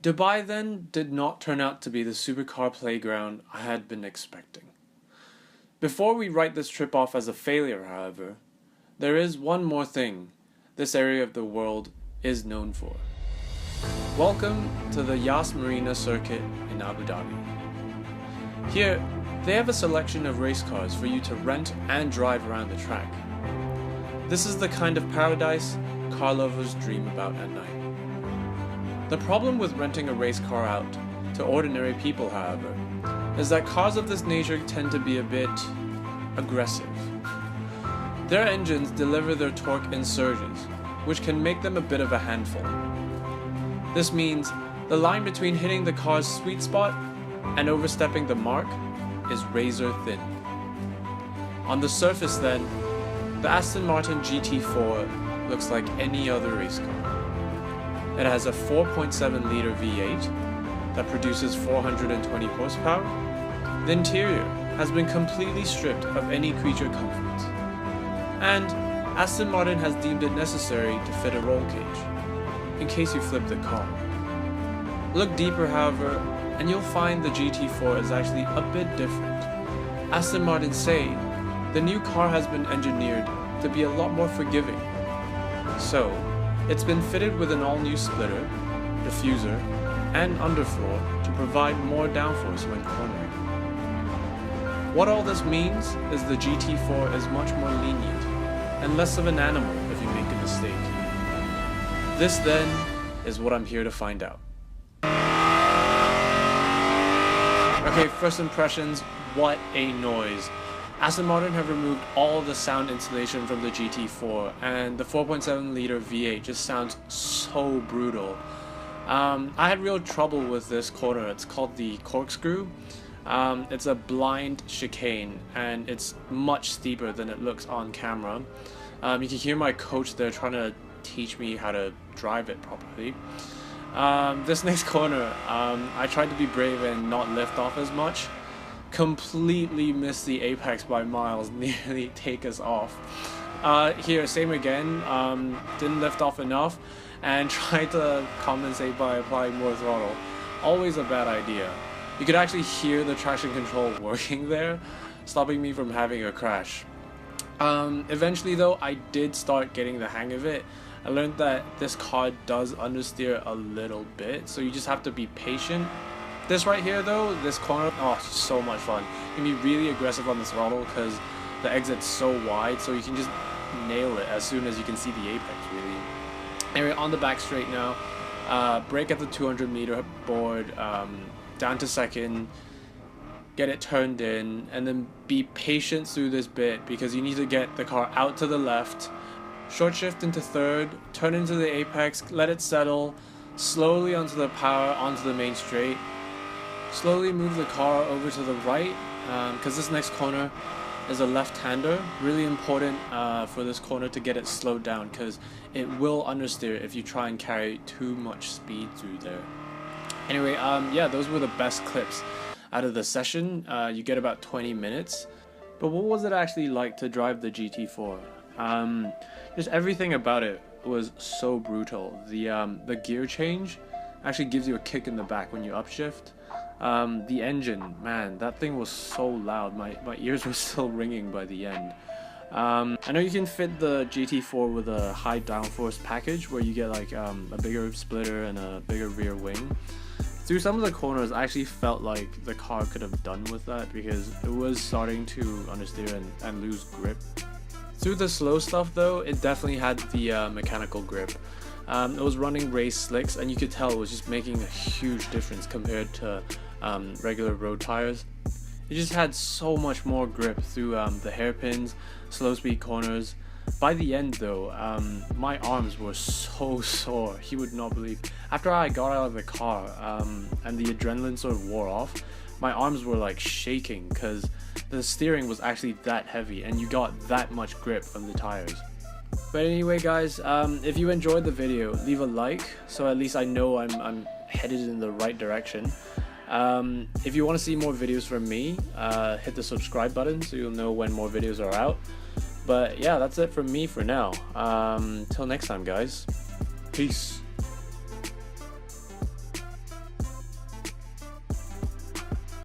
Dubai then did not turn out to be the supercar playground I had been expecting. Before we write this trip off as a failure, however, there is one more thing this area of the world is known for. Welcome to the Yas Marina circuit in Abu Dhabi. Here, they have a selection of race cars for you to rent and drive around the track. This is the kind of paradise car lovers dream about at night. The problem with renting a race car out to ordinary people, however, is that cars of this nature tend to be a bit aggressive. Their engines deliver their torque in surges, which can make them a bit of a handful. This means the line between hitting the car's sweet spot and overstepping the mark is razor thin. On the surface then, the Aston Martin GT4 looks like any other race car. It has a 4.7-liter V8 that produces 420 horsepower. The interior has been completely stripped of any creature comforts. And Aston Martin has deemed it necessary to fit a roll cage, in case you flip the car. Look deeper, however, and you'll find the GT4 is actually a bit different. Aston Martin say the new car has been engineered to be a lot more forgiving. So, it's been fitted with an all-new splitter, diffuser, and underfloor to provide more downforce when cornering. What all this means is the GT4 is much more lenient and less of an animal if you make a mistake. This then is what I'm here to find out. Okay, first impressions, what a noise. Aston Martin have removed all the sound insulation from the GT4, and the 4.7-liter V8 just sounds so brutal. I had real trouble with this corner. It's called the corkscrew. It's a blind chicane, and it's much steeper than it looks on camera. You can hear my coach there trying to teach me how to drive it properly. This next corner, I tried to be brave and not lift off as much. Completely missed the apex by miles, nearly take us off. Here, same again, didn't lift off enough and tried to compensate by applying more throttle. Always a bad idea. You could actually hear the traction control working there, stopping me from having a crash. Eventually though, I did start getting the hang of it. I learned that this car does understeer a little bit, so you just have to be patient. This right here though, this corner, oh, so much fun. You can be really aggressive on the throttle because the exit's so wide, so you can just nail it as soon as you can see the apex, really. Anyway, on the back straight now, brake at the 200-meter board, down to second, get it turned in, and then be patient through this bit because you need to get the car out to the left, short shift into third, turn into the apex, let it settle, slowly onto the power, onto the main straight. Slowly move the car over to the right because this next corner is a left-hander. Really important for this corner to get it slowed down because it will understeer if you try and carry too much speed through there. Anyway, yeah, those were the best clips out of the session. You get about 20 minutes. But what was it actually like to drive the GT4? Just everything about it was so brutal. The gear change actually gives you a kick in the back when you upshift. The engine, man, that thing was so loud. My ears were still ringing by the end. I know you can fit the GT4 with a high downforce package where you get like a bigger splitter and a bigger rear wing. Through some of the corners, I actually felt like the car could have done with that because it was starting to understeer and lose grip. Through the slow stuff though, it definitely had the mechanical grip. It was running race slicks and you could tell it was just making a huge difference compared to regular road tires. It just had so much more grip through the hairpins, slow speed corners. By the end though, my arms were so sore, you would not believe. After I got out of the car and the adrenaline sort of wore off, my arms were like shaking because the steering was actually that heavy and you got that much grip from the tires. But anyway guys, if you enjoyed the video, leave a like so at least I know I'm headed in the right direction. If you want to see more videos from me, hit the subscribe button so you'll know when more videos are out. But yeah, that's it from me for now. Till next time guys, peace.